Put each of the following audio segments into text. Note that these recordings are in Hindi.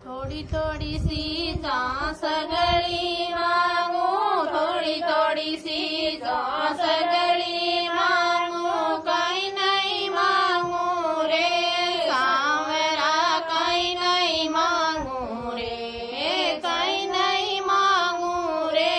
थोड़ी थोड़ी सी जा सगड़ी मांगू, थोड़ी थोड़ी सी जा सगड़ी मांगू, कहीं नहीं मांगू रे सांवरा, कहीं नहीं मांगू रे, कहीं नहीं मांगू रे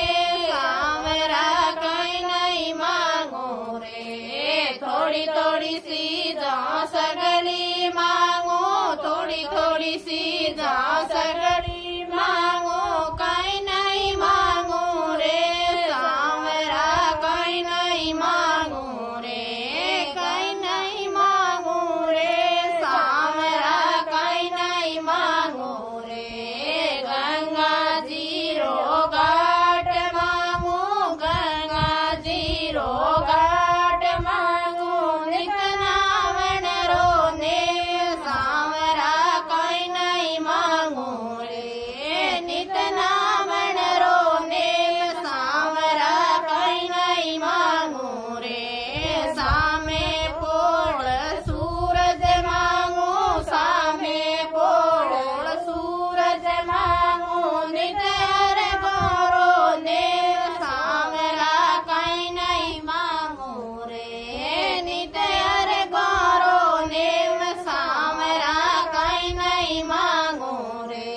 सांवरा, कहीं नहीं मांगू रे। थोड़ी थोड़ी सी जा सगड़ी मांगू, थोड़ी थोड़ी सी जा सगड़ी मांगू, कहीं नहीं मांगू रे सांवरा, कहीं नहीं मांगू रे, कहीं नहीं मांगू रे सांवरा, कहीं नहीं मांगू रे। गंगा जी रो घाट मांगू, गंगा जी रो घाट मांगू, नित नावण रो ने सांवरा, कहीं नहीं मांगू रे, नित नावण रो ने सांवरा, कहीं नहीं मांगू रे। सामे पोळ सूरज मांगू, सामे पोळ सूरज मांगू, नित हर गोरो ने सांवरा, कहीं नहीं मांगू रे, नित हर गोरो ने सांवरा, कहीं नहीं मांगू रे।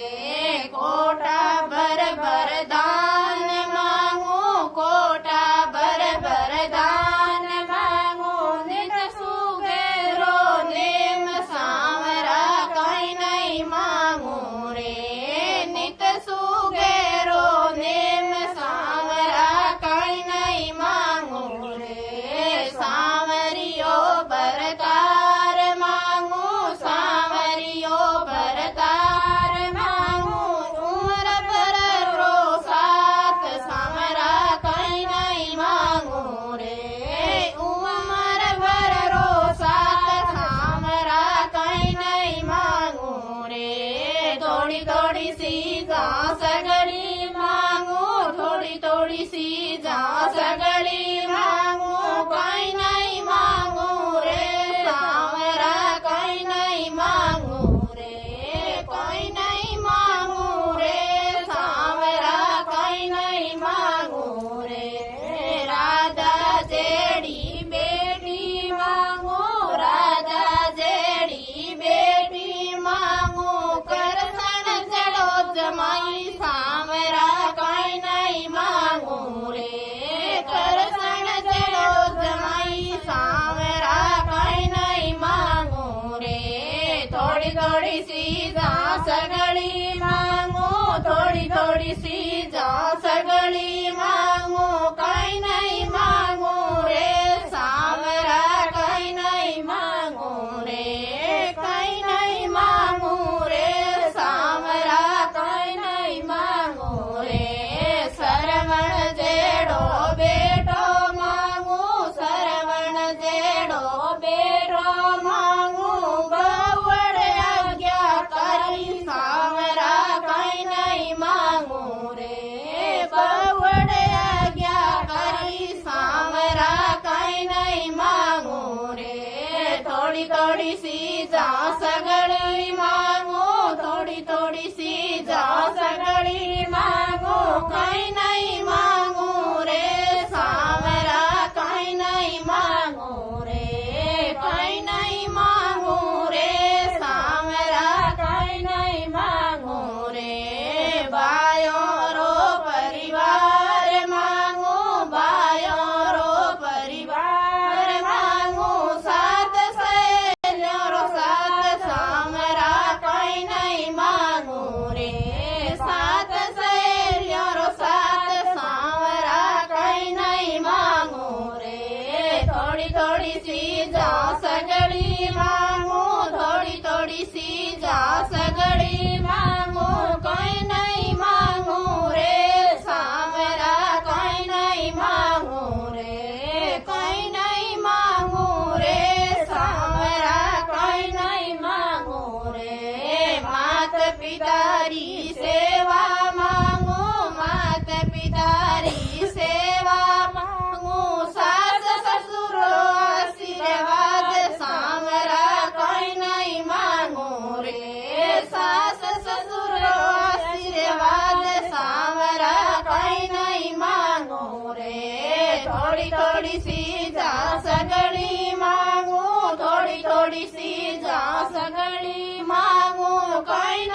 कोटा भर भर दान मांगू, कोटा भर भर दान मांगू, नित सुगेरो नेम सांवरा, कहीं नहीं मांगू रे, नित सुगेरो नेम सांवरा, कहीं नहीं मांगू रे। सांवरियो बरतार मांगू, सांवरियो बरतार मांगू, उम्र भर रो साथ सांवरा, कहीं नहीं मांगू रे, उम्र भर रो साथ सांवरा, कहीं नहीं मांगू रे। थोड़ी थोड़ी सी जा सगड़ी मांगू, थोड़ी थोड़ी सी जा सगड़ी मांगू, कहीं नहीं मांगू रे सांवरा, कहीं नहीं मांगू रे, कहीं नहीं मांगू रे सांवरा, कहीं नहीं मांगू रे। राधा जेड़ी बेटी मांगू, राधा जेड़ी बेटी मांगू, करसन जड़ो जमाई सांवरा, कहीं नहीं मांगू रे, करसन जड़ो जमाई सांवरा, कहीं नहीं मांगू रे। थोड़ी थोड़ी सी जा सगड़ी मांगू, थोड़ी थोड़ी सी जा सगड़ी मांगू, कहीं नहीं मांगू रे सांवरा, कहीं नहीं मांगू रे, कहीं नहीं मांगू रे सांवरा, कहीं नहीं मांगू रे। सरवण जेड़ो बेटो मांगू, सरवण जेड़ो बेटो मांगू, गवड़ आज्ञा करी सांवरा, कहीं नहीं मांगू रे, गवड़ आज्ञा करी सांवरा, कहीं नहीं मांगू रे। थोड़ी थोड़ी सी जा सगड़ी मांगू, थोड़ी थोड़ी सी जा सगड़ी मांगू, कहीं नहीं मांगू रे सांवरा, कहीं नहीं मांगू रे, कहीं नहीं मांगू रे सांवरा, कहीं नहीं मांगू रे। बायो रो परिवार मांगू, बायो रो परिवार मांगू, साथ सहेलियों रो साथ सांवरा, कहीं नहीं मांगू रे, साथ सहेलियों रो साथ सांवरा, कहीं नहीं मांगू रे। थोड़ी थोड़ी सी जा सगड़ी मांगू, थोड़ी थोड़ी सी जा सगड़ी मांगू, कहीं नहीं मांगू रे सांवरा, कहीं नहीं मांगू रे, कहीं नहीं मांगू रे सांवरा, कहीं नहीं मांगू रे। मात पितारी सेवा मांगू, मात पितारी सेवा मांगू, सास ससुर आशीर्वाद सांवरा, कहीं नहीं मांगू रे, सास ससुर थोड़ी सीजा सगड़ी मांगू थोड़ी थोड़ी सीजा सगड़ी मांगू कोई